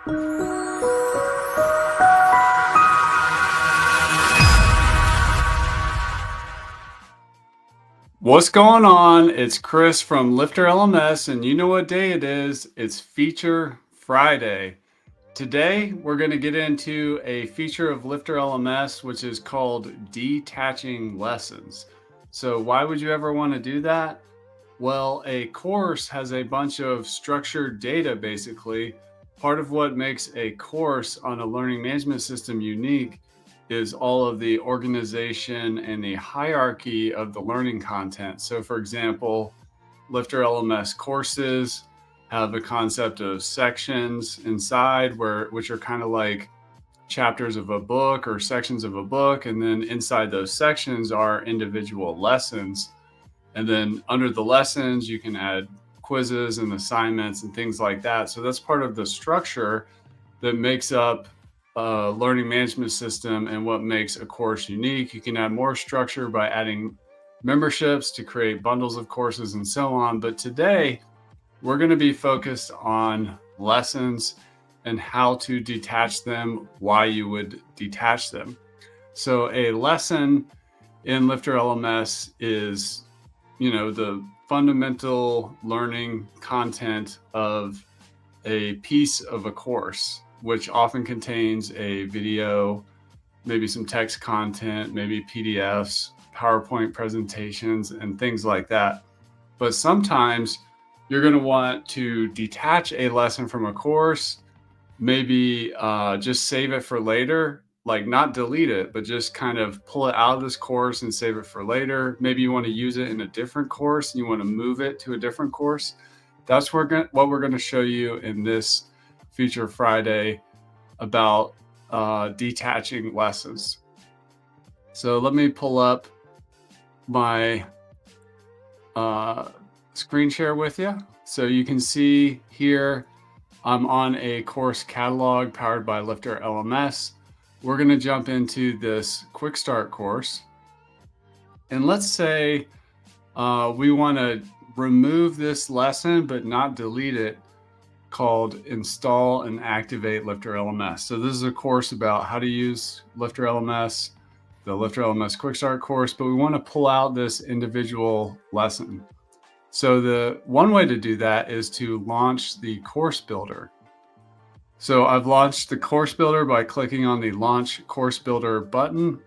What's going on? It's Chris from LifterLMS, and you know what day it is. It's Feature Friday. Today, we're going to get into a feature of LifterLMS, which is called Detaching Lessons. So why would you ever want to do that? Well, a course has a bunch of structured data, basically. Part of what makes a course on a learning management system unique is all of the organization and the hierarchy of the learning content. So for example, LifterLMS courses have a concept of sections inside which are kind of like chapters of a book or sections of a book. And then inside those sections are individual lessons. And then under the lessons, you can add quizzes and assignments and things like that. So that's part of the structure that makes up a learning management system and what makes a course unique. You can add more structure by adding memberships to create bundles of courses and so on. But today, we're going to be focused on lessons and how to detach them, why you would detach them. So a lesson in LifterLMS is, the fundamental learning content of a piece of a course, which often contains a video, maybe some text content, maybe PDFs, PowerPoint presentations, and things like that. But sometimes you're going to want to detach a lesson from a course, maybe just save it for later, like not delete it, but just kind of pull it out of this course and save it for later. Maybe you want to use it in a different course and you want to move it to a different course. That's what we're going to show you in this Feature Friday about detaching lessons. So let me pull up my screen share with you. So you can see here, I'm on a course catalog powered by LifterLMS. We're going to jump into this quick start course. And let's say we want to remove this lesson, but not delete it, called Install and Activate LifterLMS. So this is a course about how to use LifterLMS, the LifterLMS Quick Start course, but we want to pull out this individual lesson. So the one way to do that is to launch the course builder. So I've launched the course builder by clicking on the Launch Course Builder button.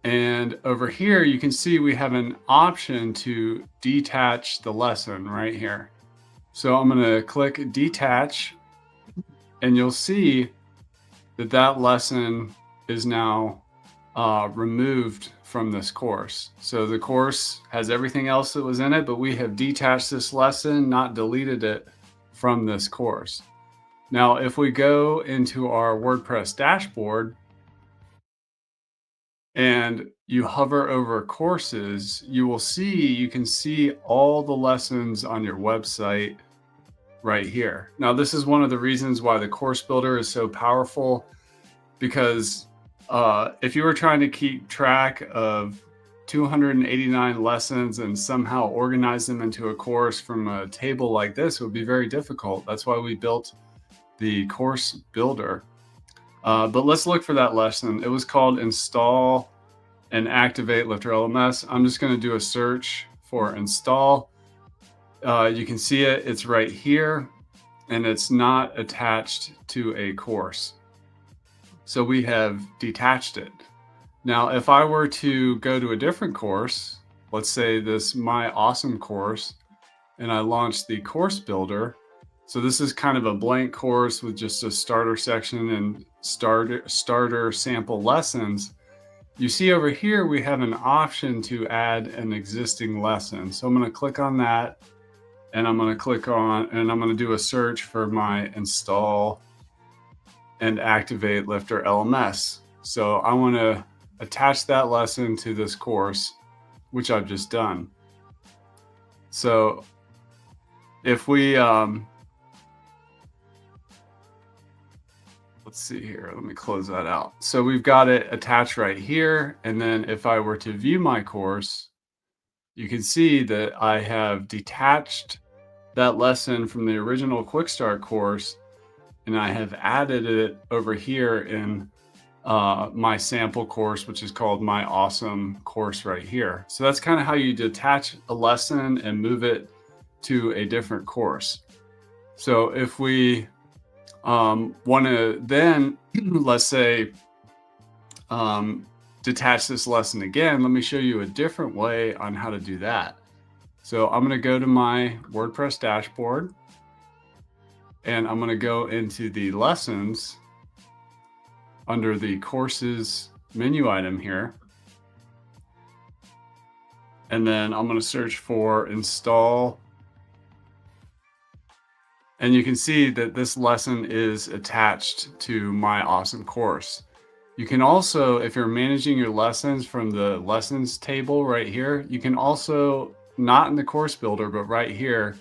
And over here, you can see we have an option to detach the lesson right here. So I'm going to click detach, and you'll see that that lesson is now removed from this course. So the course has everything else that was in it, but we have detached this lesson, not deleted it from this course. Now, if we go into our WordPress dashboard and you hover over courses, you can see all the lessons on your website right here. Now, this is one of the reasons why the course builder is so powerful, because if you were trying to keep track of 289 lessons and somehow organize them into a course from a table like this, it would be very difficult. That's why we built the course builder. But let's look for that lesson. It was called Install and Activate LifterLMS. I'm just going to do a search for install. You can see it, it's right here, and it's not attached to a course. So we have detached it. Now, if I were to go to a different course, let's say this My Awesome course, and I launch the course builder. So this is kind of a blank course with just a starter section and starter sample lessons. You see over here, we have an option to add an existing lesson. So I'm going to click on that, and I'm going to click on, and I'm going to do a search for my Install and Activate LifterLMS. So I want to attach that lesson to this course, which I've just done. So if we, let's see here, let me close that out. So we've got it attached right here. And then if I were to view my course, you can see that I have detached that lesson from the original Quick Start course and I have added it over here in my sample course, which is called My Awesome Course right here. So that's kind of how you detach a lesson and move it to a different course. So if we want to then, let's say, detach this lesson again, let me show you a different way on how to do that. So I'm going to go to my WordPress dashboard, and I'm going to go into the lessons under the courses menu item here. And then I'm going to search for install. And you can see that this lesson is attached to My Awesome Course. You can also, if you're managing your lessons from the lessons table right here, you can also, not in the course builder, but right here,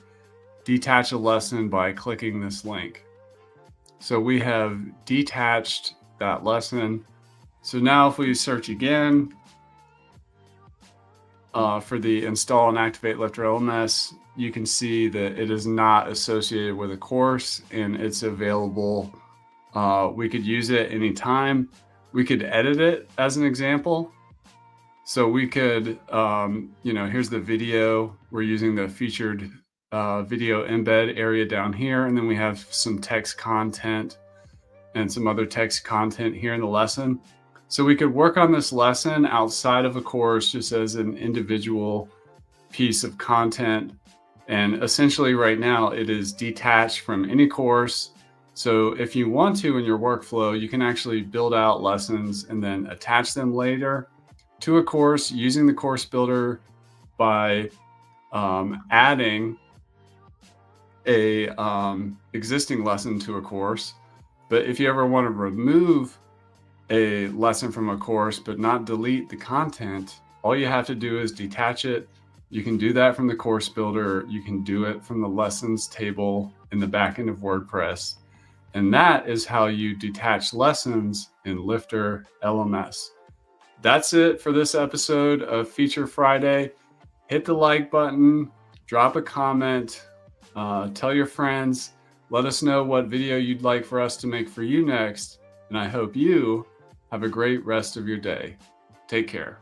detach a lesson by clicking this link. So we have detached that lesson. So now if we search again for the install and activate LifterLMS, you can see that it is not associated with a course and it's available. We could use it anytime. We could edit it as an example. So we could, here's the video. We're using the featured video embed area down here. And then we have some text content and some other text content here in the lesson. So we could work on this lesson outside of a course just as an individual piece of content. And essentially right now it is detached from any course. So if you want to in your workflow, you can actually build out lessons and then attach them later to a course using the course builder by adding a existing lesson to a course. But if you ever want to remove a lesson from a course but not delete the content, all you have to do is detach it. You can do that from the course builder. You can do it from the lessons table in the backend of WordPress. And that is how you detach lessons in LifterLMS. That's it for this episode of Feature Friday. Hit the like button, drop a comment, tell your friends, let us know what video you'd like for us to make for you next. And I hope you have a great rest of your day. Take care.